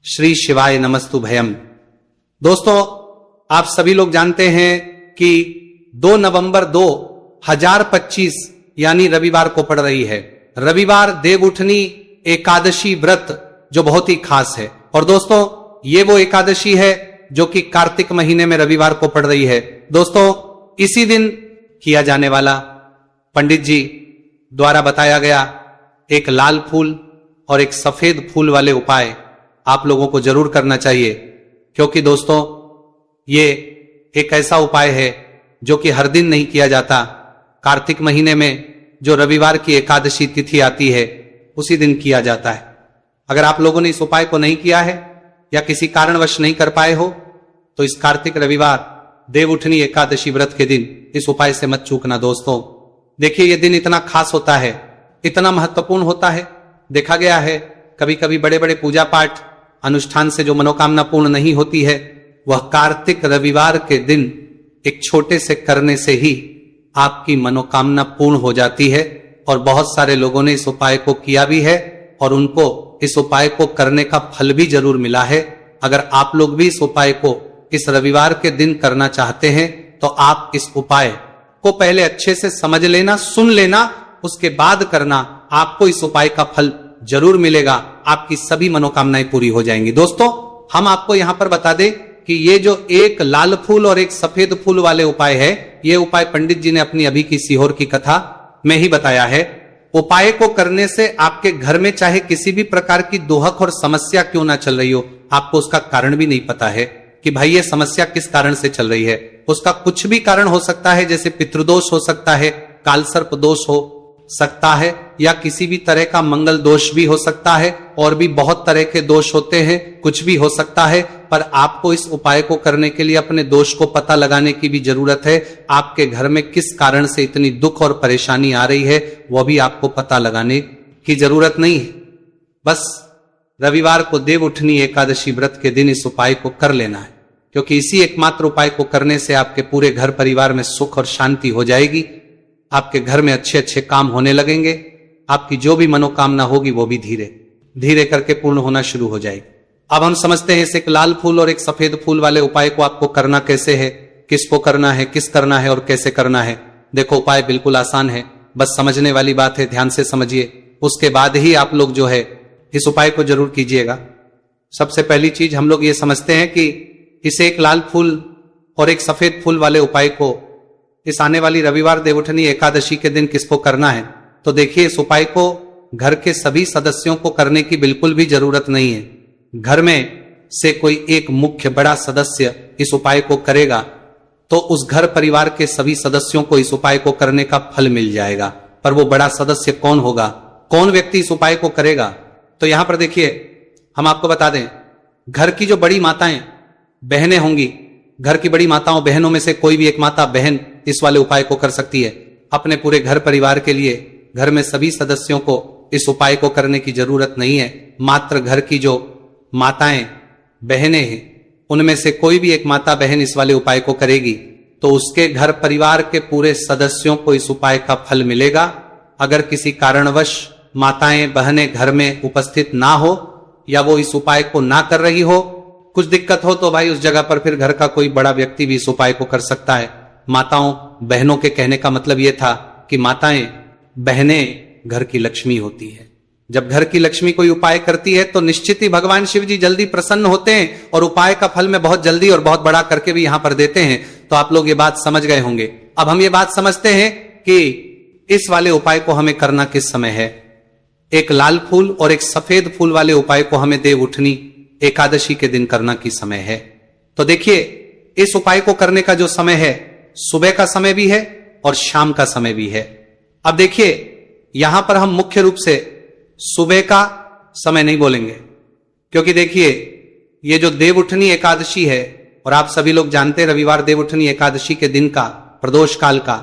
श्री शिवाय नमस्तु भयम। दोस्तों, आप सभी लोग जानते हैं कि 2 नवंबर 2025 यानी रविवार को पड़ रही है। रविवार देवउठनी एकादशी व्रत जो बहुत ही खास है। और दोस्तों, ये वो एकादशी है जो कि कार्तिक महीने में रविवार को पड़ रही है। दोस्तों, इसी दिन किया जाने वाला पंडित जी द्वारा बताया गया एक लाल फूल और एक सफेद फूल वाले उपाय आप लोगों को जरूर करना चाहिए, क्योंकि दोस्तों ये एक ऐसा उपाय है जो कि हर दिन नहीं किया जाता। कार्तिक महीने में जो रविवार की एकादशी तिथि आती है उसी दिन किया जाता है। अगर आप लोगों ने इस उपाय को नहीं किया है या किसी कारणवश नहीं कर पाए हो तो इस कार्तिक रविवार देवउठनी एकादशी व्रत के दिन इस उपाय से मत चूकना। दोस्तों देखिए, यह दिन इतना खास होता है, इतना महत्वपूर्ण होता है। देखा गया है कभी कभी बड़े बड़े पूजा पाठ अनुष्ठान से जो मनोकामना पूर्ण नहीं होती है वह कार्तिक रविवार के दिन एक छोटे से करने से ही आपकी मनोकामना पूर्ण हो जाती है। और बहुत सारे लोगों ने इस उपाय को किया भी है और उनको इस उपाय को करने का फल भी जरूर मिला है। अगर आप लोग भी इस उपाय को इस रविवार के दिन करना चाहते हैं तो आप इस उपाय को पहले अच्छे से समझ लेना, सुन लेना, उसके बाद करना। आपको इस उपाय का फल जरूर मिलेगा, आपकी सभी मनोकामनाएं पूरी हो जाएंगी। दोस्तों, हम आपको यहां पर बता दें कि ये जो एक लाल फूल और एक सफेद फूल वाले उपाय है, ये उपाय पंडित जी ने अपनी अभी की सीहोर की कथा में ही बताया है। उपाय को करने से आपके घर में चाहे किसी भी प्रकार की दोहक और समस्या क्यों ना चल रही हो, आपको उसका कारण भी नहीं पता है कि भाई ये समस्या किस कारण से चल रही है। उसका कुछ भी कारण हो सकता है, जैसे पितृदोष हो सकता है, कालसर्प दोष हो सकता है, या किसी भी तरह का मंगल दोष भी हो सकता है, और भी बहुत तरह के दोष होते हैं, कुछ भी हो सकता है। पर आपको इस उपाय को करने के लिए अपने दोष को पता लगाने की भी जरूरत है। आपके घर में किस कारण से इतनी दुख और परेशानी आ रही है वह भी आपको पता लगाने की जरूरत नहीं है। बस रविवार को देवउठनी एकादशी व्रत के दिन इस उपाय को कर लेना है, क्योंकि इसी एकमात्र उपाय को करने से आपके पूरे घर परिवार में सुख और शांति हो जाएगी। आपके घर में अच्छे अच्छे काम होने लगेंगे। आपकी जो भी मनोकामना होगी वो भी धीरे धीरे करके पूर्ण होना शुरू हो जाएगी। अब हम समझते हैं इस एक लाल फूल और एक सफेद फूल वाले उपाय को आपको करना कैसे है, किसको करना है, किस करना है और कैसे करना है। देखो, उपाय बिल्कुल आसान है, बस समझने वाली बात है, ध्यान से समझिए। उसके बाद ही आप लोग जो है इस उपाय को जरूर कीजिएगा। सबसे पहली चीज हम लोग ये समझते हैं कि इस एक लाल फूल और एक सफेद फूल वाले उपाय को इस आने वाली रविवार देवउठनी एकादशी के दिन किसको करना है। तो देखिए, इस उपाय को घर के सभी सदस्यों को करने की बिल्कुल भी जरूरत नहीं है। घर में से कोई एक मुख्य बड़ा सदस्य इस उपाय को करेगा तो उस घर परिवार के सभी सदस्यों को इस उपाय को करने का फल मिल जाएगा। पर वो बड़ा सदस्य कौन होगा, कौन व्यक्ति इस उपाय को करेगा, तो यहां पर देखिए हम आपको बता दें, घर की जो बड़ी माताएं बहनें होंगी, घर की बड़ी माताओं बहनों में से कोई भी एक माता बहन इस वाले उपाय को कर सकती है। अपने पूरे घर परिवार के लिए घर में सभी सदस्यों को इस उपाय को करने की जरूरत नहीं है। मात्र घर की जो माताएं बहनें हैं उनमें से कोई भी एक माता बहन इस वाले उपाय को करेगी तो उसके घर परिवार के पूरे सदस्यों को इस उपाय का फल मिलेगा। अगर किसी कारणवश माताएं बहनें घर में उपस्थित ना हो या वो इस उपाय को ना कर रही हो, कुछ दिक्कत हो, तो भाई उस जगह पर फिर घर का कोई बड़ा व्यक्ति भी इस उपाय को कर सकता है। माताओं बहनों के कहने का मतलब यह था कि माताएं बहनें घर की लक्ष्मी होती है। जब घर की लक्ष्मी कोई उपाय करती है तो निश्चित ही भगवान शिव जी जल्दी प्रसन्न होते हैं और उपाय का फल में बहुत जल्दी और बहुत बड़ा करके भी यहां पर देते हैं। तो आप लोग ये बात समझ गए होंगे। अब हम ये बात समझते हैं कि इस वाले उपाय को हमें करना किस समय है। एक लाल फूल और एक सफेद फूल वाले उपाय को हमें देवउठनी एकादशी के दिन करना की समय है। तो देखिए, इस उपाय को करने का जो समय है सुबह का समय भी है और शाम का समय भी है। अब देखिए, यहां पर हम मुख्य रूप से सुबह का समय नहीं बोलेंगे, क्योंकि देखिए ये जो देवउठनी एकादशी है, और आप सभी लोग जानते हैं रविवार देवउठनी एकादशी के दिन का प्रदोष काल का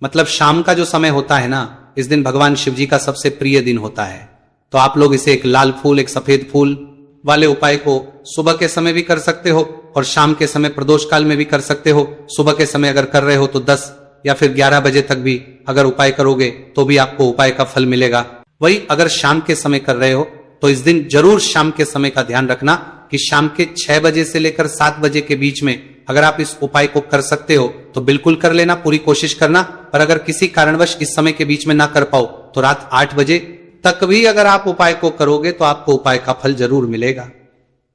मतलब शाम का जो समय होता है ना, इस दिन भगवान शिव जी का सबसे प्रिय दिन होता है। तो आप लोग इसे एक लाल फूल एक सफेद फूल वाले उपाय को सुबह के समय भी कर सकते हो और शाम के समय प्रदोष काल में भी कर सकते हो। सुबह के समय अगर कर रहे हो तो 10 या फिर 11 बजे तक भी अगर उपाय करोगे तो भी आपको उपाय का फल मिलेगा। वही अगर शाम के समय कर रहे हो तो इस दिन जरूर शाम के समय का ध्यान रखना कि शाम के 6 बजे से लेकर 7 बजे के बीच में अगर आप इस उपाय को कर सकते हो तो बिल्कुल कर लेना, पूरी कोशिश करना। पर अगर किसी कारणवश इस समय के बीच में ना कर पाओ तो रात 8 बजे तक भी अगर आप उपाय को करोगे तो आपको उपाय का फल जरूर मिलेगा।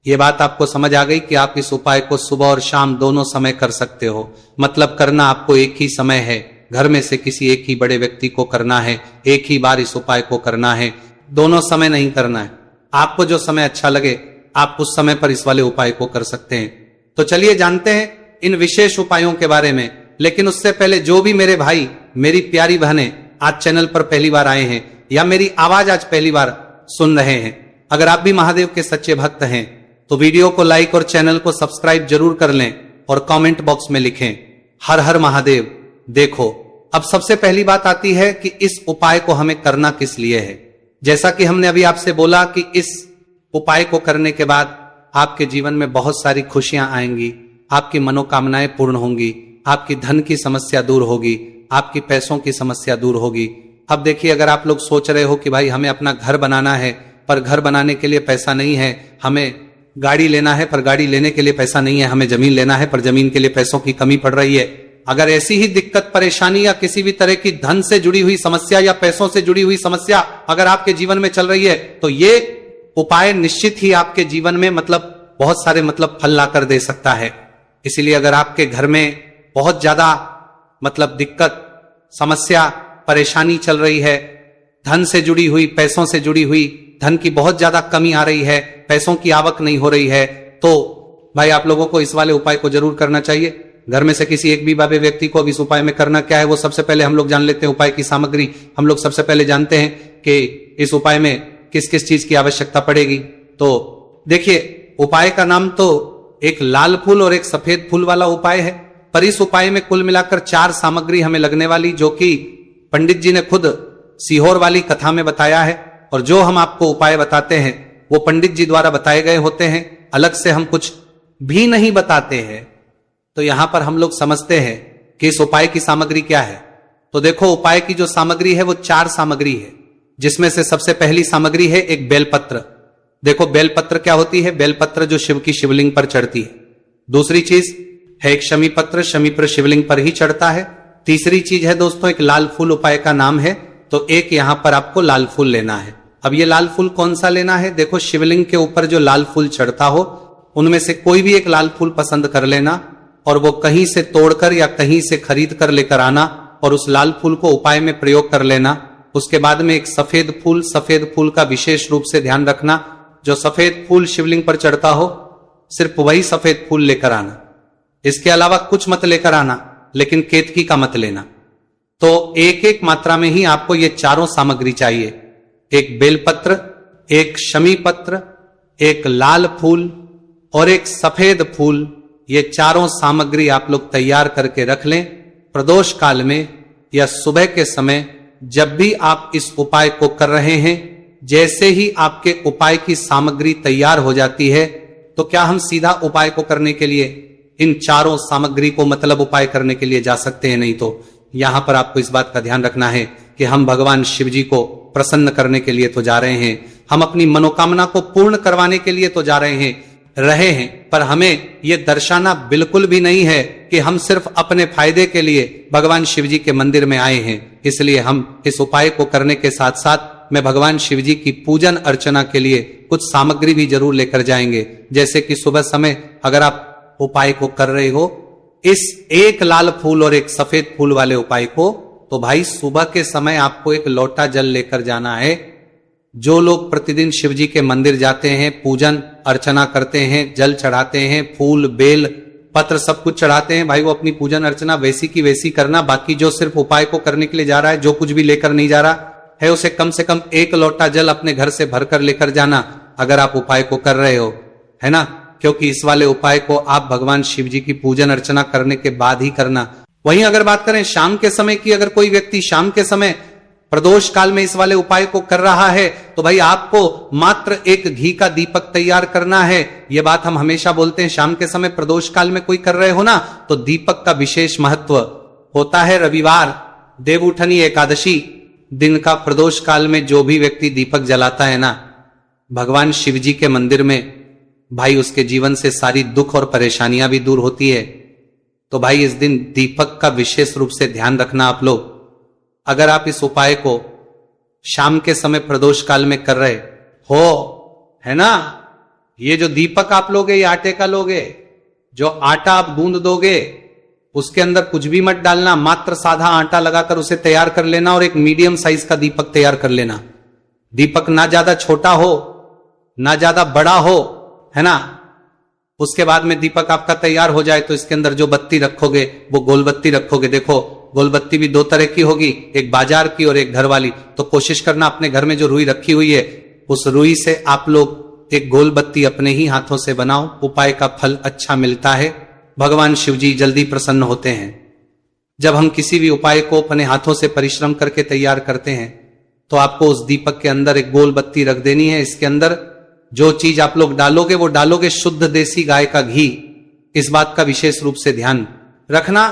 ये बात आपको समझ आ गई कि आप इस उपाय को सुबह और शाम दोनों समय कर सकते हो। मतलब करना आपको एक ही समय है, घर में से किसी एक ही बड़े व्यक्ति को करना है, एक ही बार इस उपाय को करना है, दोनों समय नहीं करना है। आपको जो समय अच्छा लगे आप उस समय पर इस वाले उपाय को कर सकते हैं। तो चलिए जानते हैं इन विशेष उपायों के बारे में। लेकिन उससे पहले जो भी मेरे भाई मेरी प्यारी बहनें आज चैनल पर पहली बार आए हैं या मेरी आवाज आज पहली बार सुन रहे हैं, अगर आप भी महादेव के सच्चे भक्त हैं तो वीडियो को लाइक और चैनल को सब्सक्राइब जरूर कर लें और कमेंट बॉक्स में लिखें हर हर महादेव। देखो अब सबसे पहली बात आती है कि इस उपाय को हमें करना किस लिए है। जैसा कि हमने अभी आपसे बोला कि इस उपाय को करने के बाद आपके जीवन में बहुत सारी खुशियां आएंगी, आपकी मनोकामनाएं पूर्ण होंगी, आपकी धन की समस्या दूर होगी, आपकी पैसों की समस्या दूर होगी। अब देखिए अगर आप लोग सोच रहे हो कि भाई हमें अपना घर बनाना है पर घर बनाने के लिए पैसा नहीं है, हमें गाड़ी लेना है पर गाड़ी लेने के लिए पैसा नहीं है, हमें जमीन लेना है पर जमीन के लिए पैसों की कमी पड़ रही है, अगर ऐसी ही दिक्कत परेशानी या किसी भी तरह की धन से जुड़ी हुई समस्या या पैसों से जुड़ी हुई समस्या अगर आपके जीवन में चल रही है तो ये उपाय निश्चित ही आपके जीवन में मतलब बहुत सारे मतलब फल ला कर दे सकता है। इसीलिए अगर आपके घर में बहुत ज्यादा मतलब दिक्कत समस्या परेशानी चल रही है, धन से जुड़ी हुई पैसों से जुड़ी हुई, धन की बहुत ज्यादा कमी आ रही है, पैसों की आवक नहीं हो रही है, तो भाई आप लोगों को इस वाले उपाय को जरूर करना चाहिए। घर में से किसी एक भी बाबे व्यक्ति को अब इस उपाय में करना क्या है वो सबसे पहले हम लोग जान लेते हैं। उपाय की सामग्री हम लोग सबसे पहले जानते हैं कि इस उपाय में किस किस चीज की आवश्यकता पड़ेगी। तो देखिए उपाय का नाम तो एक लाल फूल और एक सफेद फूल वाला उपाय है, पर इस उपाय में कुल मिलाकर 4 सामग्री हमें लगने वाली, जो कि पंडित जी ने खुद सीहोर वाली कथा में बताया है। और जो हम आपको उपाय बताते हैं वो पंडित जी द्वारा बताए गए होते हैं, अलग से हम कुछ भी नहीं बताते हैं। तो यहां पर हम लोग समझते हैं कि इस उपाय की सामग्री क्या है। तो देखो उपाय की जो सामग्री है वो 4 सामग्री है, जिसमें से सबसे पहली सामग्री है एक बेलपत्र। देखो बेलपत्र क्या होती है, बेलपत्र जो शिव की शिवलिंग पर चढ़ती है। दूसरी चीज है एक शमी पत्र, शमी पर शिवलिंग पर ही चढ़ता है। तीसरी चीज है दोस्तों एक लाल फूल, उपाय का नाम है, तो एक यहां पर आपको लाल फूल लेना है। अब ये लाल फूल कौन सा लेना है, देखो शिवलिंग के ऊपर जो लाल फूल चढ़ता हो उनमें से कोई भी एक लाल फूल पसंद कर लेना और वो कहीं से तोड़कर या कहीं से खरीद कर लेकर आना और उस लाल फूल को उपाय में प्रयोग कर लेना। उसके बाद में एक सफेद फूल का विशेष रूप से ध्यान रखना, जो सफेद फूल शिवलिंग पर चढ़ता हो सिर्फ वही सफेद फूल लेकर आना, इसके अलावा कुछ मत लेकर आना, लेकिन केतकी का मत लेना। तो एक एक मात्रा में ही आपको ये चारों सामग्री चाहिए, एक बेलपत्र, एक शमी पत्र, एक लाल फूल और एक सफेद फूल। ये चारों सामग्री आप लोग तैयार करके रख लें। प्रदोष काल में या सुबह के समय जब भी आप इस उपाय को कर रहे हैं, जैसे ही आपके उपाय की सामग्री तैयार हो जाती है तो क्या हम सीधा उपाय को करने के लिए इन चारों सामग्री को मतलब उपाय करने के लिए जा सकते हैं? नहीं। तो यहां पर आपको इस बात का ध्यान रखना है कि हम भगवान शिव जी को प्रसन्न करने के लिए तो जा रहे हैं, हम अपनी मनोकामना को पूर्ण करवाने के लिए तो जा रहे हैं, पर हमें यह दर्शाना बिल्कुल भी नहीं है कि हम सिर्फ अपने फायदे के लिए भगवान शिव जी के मंदिर में आए हैं। इसलिए हम इस उपाय को करने के साथ साथ मैं भगवान शिव जी की पूजन अर्चना के लिए कुछ सामग्री भी जरूर लेकर जाएंगे। जैसे कि सुबह समय अगर आप उपाय को कर रहे हो इस एक लाल फूल और एक सफेद फूल वाले उपाय को, तो भाई सुबह के समय आपको एक लोटा जल लेकर जाना है। जो लोग प्रतिदिन शिव जी के मंदिर जाते हैं, पूजन अर्चना करते हैं, जल चढ़ाते हैं, फूल बेल पत्र सब कुछ चढ़ाते हैं, भाई वो अपनी पूजन अर्चना वैसी की वैसी करना। बाकी जो सिर्फ उपाय को करने के लिए जा रहा है, जो कुछ भी लेकर नहीं जा रहा है, उसे कम से कम 1 लोटा जल अपने घर से भरकर लेकर जाना, अगर आप उपाय को कर रहे हो, है ना। क्योंकि इस वाले उपाय को आप भगवान शिव जी की पूजन अर्चना करने के बाद ही करना। वहीं अगर बात करें शाम के समय की, अगर कोई व्यक्ति शाम के समय प्रदोष काल में इस वाले उपाय को कर रहा है तो भाई आपको मात्र एक घी का दीपक तैयार करना है। यह बात हम हमेशा बोलते हैं, शाम के समय प्रदोष काल में कोई कर रहे हो ना, तो दीपक का विशेष महत्व होता है। रविवार देवउठनी एकादशी दिन का प्रदोष काल में जो भी व्यक्ति दीपक जलाता है ना, भगवान शिव जी के मंदिर में भाई उसके जीवन से सारी दुख और परेशानियां भी दूर होती है। तो भाई इस दिन दीपक का विशेष रूप से ध्यान रखना आप लोग। अगर आप इस उपाय को शाम के समय प्रदोष काल में कर रहे हो, है ना, ये जो दीपक आप लोगे ये आटे का लोगे, जो आटा आप गूंद दोगे उसके अंदर कुछ भी मत डालना, मात्र साधा आटा लगाकर उसे तैयार कर लेना और एक मीडियम साइज का दीपक तैयार कर लेना। दीपक ना ज्यादा छोटा हो ना ज्यादा बड़ा हो, है ना। उसके बाद में दीपक आपका तैयार हो जाए तो इसके अंदर जो बत्ती रखोगे वो गोल बत्ती रखोगे। देखो गोल बत्ती भी दो तरह की होगी, एक बाजार की और एक घर वाली। तो कोशिश करना अपने घर में जो रुई रखी हुई है उस रुई से आप लोग एक गोल बत्ती अपने ही हाथों से बनाओ। उपाय का फल अच्छा मिलता है, भगवान शिव जी जल्दी प्रसन्न होते हैं। जब हम किसी भी उपाय को अपने हाथों से परिश्रम करके तैयार करते हैं तो आपको उस दीपक के अंदर एक गोल बत्ती रख देनी है। इसके अंदर जो चीज आप लोग डालोगे वो डालोगे शुद्ध देसी गाय का घी। इस बात का विशेष रूप से ध्यान रखना,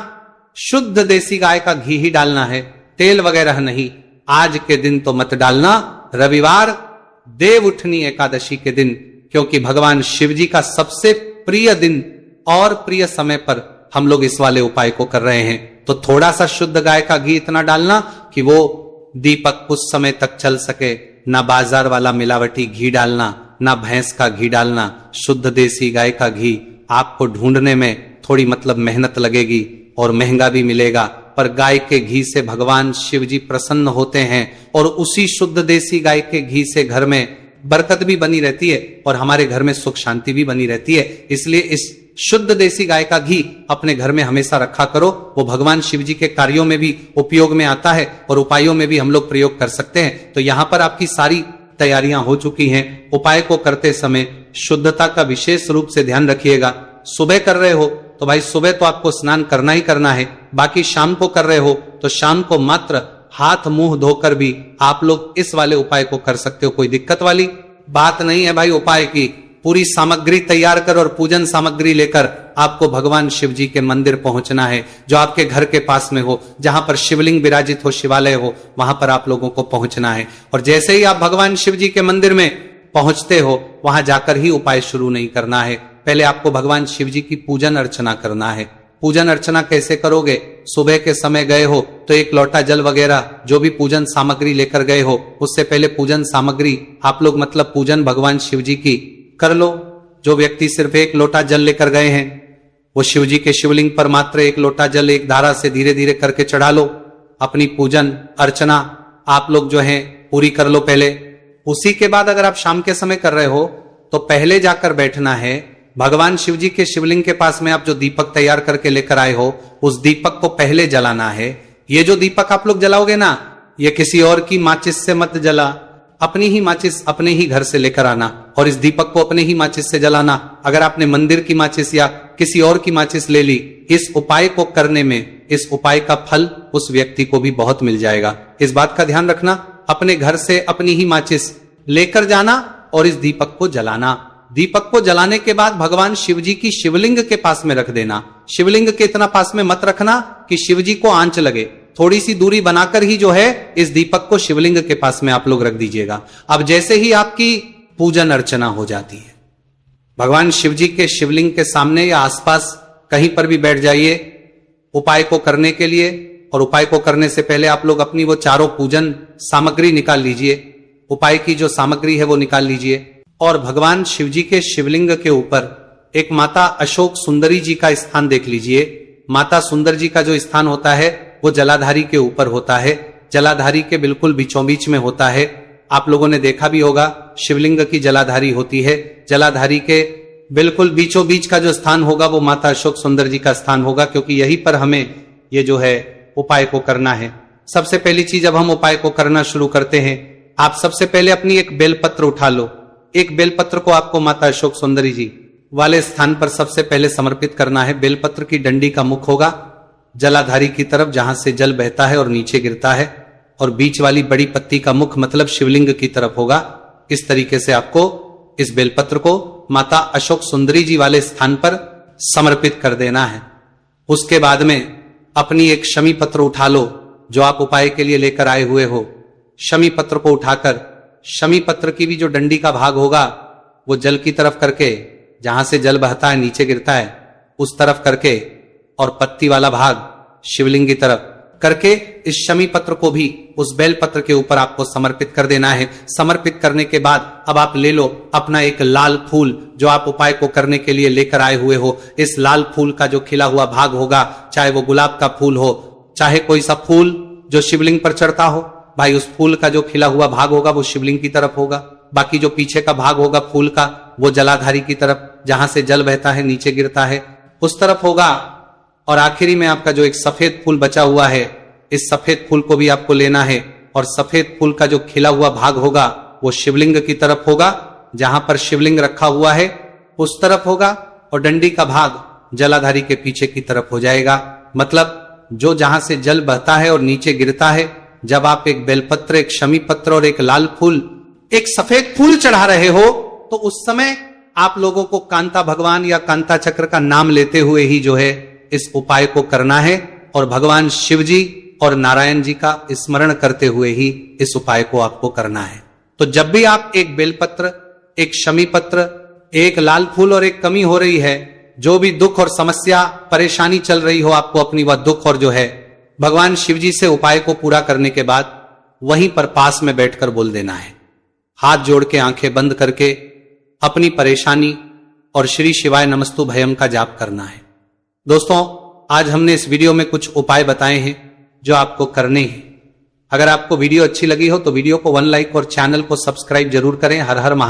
शुद्ध देसी गाय का घी ही डालना है, तेल वगैरह नहीं। आज के दिन तो मत डालना, रविवार देव उठनी एकादशी के दिन, क्योंकि भगवान शिव जी का सबसे प्रिय दिन और प्रिय समय पर हम लोग इस वाले उपाय को कर रहे हैं। तो थोड़ा सा शुद्ध गाय का घी इतना डालना कि वो दीपक कुछ समय तक चल सके। ना बाजार वाला मिलावटी घी डालना, ना भैंस का घी डालना, शुद्ध देसी गाय का घी। आपको ढूंढने में थोड़ी मतलब मेहनत लगेगी और महंगा भी मिलेगा, पर गाय के घी से भगवान शिव जी प्रसन्न होते हैं और उसी शुद्ध देसी गाय के घी से घर में बरकत भी बनी रहती है और हमारे घर में सुख शांति भी बनी रहती है। इसलिए इस शुद्ध देसी गाय का घी अपने घर में हमेशा रखा करो। वो भगवान शिव जी के कार्यों में भी उपयोग में आता है और उपायों में भी हम लोग प्रयोग कर सकते हैं। तो यहां पर आपकी सारी तैयारियां हो चुकी हैं। उपाय को करते समय शुद्धता का विशेष रूप से ध्यान रखिएगा। सुबह कर रहे हो तो भाई सुबह तो आपको स्नान करना ही करना है। बाकी शाम को कर रहे हो तो शाम को मात्र हाथ मुंह धोकर भी आप लोग इस वाले उपाय को कर सकते हो। कोई दिक्कत वाली बात नहीं है भाई। उपाय की पूरी सामग्री तैयार कर और पूजन सामग्री लेकर आपको भगवान शिव जी के मंदिर पहुंचना है, जो आपके घर के पास में हो, जहां पर शिवलिंग विराजित हो, शिवालय हो, वहां पर आप लोगों को पहुंचना है। और जैसे ही आप भगवान शिव जी के मंदिर में पहुंचते हो वहां जाकर ही उपाय शुरू नहीं करना है। पहले आपको भगवान शिव जी की पूजन अर्चना करना है। पूजन अर्चना कैसे करोगे? सुबह के समय गए हो तो एक लोटा जल वगैरह जो भी पूजन सामग्री लेकर गए हो उससे पहले पूजन सामग्री आप लोग मतलब पूजन भगवान शिव जी की कर लो। जो व्यक्ति सिर्फ एक लोटा जल लेकर गए हैं वो शिव जी के शिवलिंग पर मात्र एक लोटा जल एक धारा से धीरे धीरे करके चढ़ा लो। अपनी पूजन अर्चना आप लोग जो है पूरी कर लो पहले। उसी के बाद अगर आप शाम के समय कर रहे हो तो पहले जाकर बैठना है भगवान शिव जी के शिवलिंग के पास में। आप जो दीपक तैयार करके लेकर आए हो उस दीपक को पहले जलाना है। ये जो दीपक आप लोग जलाओगे ना, ये किसी और की माचिस से मत जला, अपनी ही माचिस अपने ही घर से लेकर आना और इस दीपक को अपने ही माचिस से जलाना। अगर आपने मंदिर की माचिस या किसी और की माचिस ले ली, इस उपाय को करने में इस उपाय का फल उस व्यक्ति को भी बहुत मिल जाएगा। इस बात का ध्यान रखना, अपने घर से अपनी ही माचिस लेकर जाना और इस दीपक को जलाना। दीपक को जलाने के बाद भगवान शिव जी की शिवलिंग के पास में रख देना। शिवलिंग के इतना पास में मत रखना कि शिव जी को आंच लगे, थोड़ी सी दूरी बनाकर ही जो है इस दीपक को शिवलिंग के पास में आप लोग रख दीजिएगा। अब जैसे ही आपकी पूजन अर्चना हो जाती है, भगवान शिव जी के शिवलिंग के सामने या आसपास कहीं पर भी बैठ जाइए उपाय को करने के लिए। और उपाय को करने से पहले आप लोग अपनी वो चारों पूजन सामग्री निकाल लीजिए। उपाय की जो सामग्री है वो निकाल लीजिए और भगवान शिव जी के शिवलिंग के ऊपर एक माता अशोक सुंदरी जी का स्थान देख लीजिए। माता सुंदर जी का जो स्थान होता है वो जलाधारी के ऊपर होता है, जलाधारी के बिल्कुल बीचों बीच में होता है। आप लोगों ने देखा भी होगा शिवलिंग की जलाधारी होती है, जलाधारी के बिल्कुल बीचों बीच का जो स्थान होगा वो माता अशोक सुंदर जी का स्थान होगा, क्योंकि यहीं पर हमें ये जो है उपाय को करना है। सबसे पहली चीज जब हम उपाय को करना शुरू करते हैं, आप सबसे पहले अपनी एक बेलपत्र उठा लो। एक बेलपत्र को आपको माता अशोक सुंदरी जी वाले स्थान पर सबसे पहले समर्पित करना है। बेलपत्र की डंडी का मुख होगा जलाधारी की तरफ जहां से जल बहता है और नीचे गिरता है, और बीच वाली बड़ी पत्ती का मुख मतलब शिवलिंग की तरफ होगा। इस तरीके से आपको इस बेलपत्र को माता अशोक सुंदरी जी वाले स्थान पर समर्पित कर देना है। उसके बाद में अपनी एक शमी पत्र उठा लो जो आप उपाय के लिए लेकर आए हुए हो। शमी पत्र को उठाकर शमी पत्र की भी जो डंडी का भाग होगा वो जल की तरफ करके, जहां से जल बहता है नीचे गिरता है उस तरफ करके, और पत्ती वाला भाग शिवलिंग की तरफ करके इस शमी पत्र को भी उस बेल पत्र के ऊपर आपको समर्पित कर देना है। समर्पित करने के बाद अब आप ले लो अपना एक लाल फूल जो आप उपाय को करने के लिए लेकर आए हुए हो। इस लाल फूल का जो खिला हुआ भाग होगा, चाहे वो गुलाब का फूल हो, चाहे कोई सा फूल जो शिवलिंग पर चढ़ता हो, भाई उस फूल का जो खिला हुआ भाग होगा वो शिवलिंग की तरफ होगा। बाकी जो पीछे का भाग होगा फूल का वो जलाधारी की तरफ, जहां से जल बहता है नीचे गिरता है उस तरफ होगा। और आखिरी में आपका जो एक सफेद फूल बचा हुआ है, इस सफेद फूल को भी आपको लेना है और सफेद फूल का जो खिला हुआ भाग होगा वो शिवलिंग की तरफ होगा, जहां पर शिवलिंग रखा हुआ है उस तरफ होगा, और डंडी का भाग जलाधारी के पीछे की तरफ हो जाएगा। मतलब जो जहां से जल बहता है और नीचे गिरता है, जब आप एक बेलपत्र, एक शमी पत्र और एक लाल फूल, एक सफेद फूल चढ़ा रहे हो, तो उस समय आप लोगों को कांता भगवान या कांता चक्र का नाम लेते हुए ही जो है इस उपाय को करना है, और भगवान शिव जी और नारायण जी का स्मरण करते हुए ही इस उपाय को आपको करना है। तो जब भी आप एक बेलपत्र, एक शमी पत्र, एक लाल फूल और एक कमी हो रही है, जो भी दुख और समस्या परेशानी चल रही हो आपको अपनी, वह दुख और जो है भगवान शिव जी से उपाय को पूरा करने के बाद वहीं पर पास में बैठकर बोल देना है। हाथ जोड़ के आंखें बंद करके अपनी परेशानी और श्री शिवाय नमस्तु भयम का जाप करना है। दोस्तों, आज हमने इस वीडियो में कुछ उपाय बताए हैं जो आपको करने हैं। अगर आपको वीडियो अच्छी लगी हो तो वीडियो को 1 लाइक और चैनल को सब्सक्राइब जरूर करें। हर हर महादेव।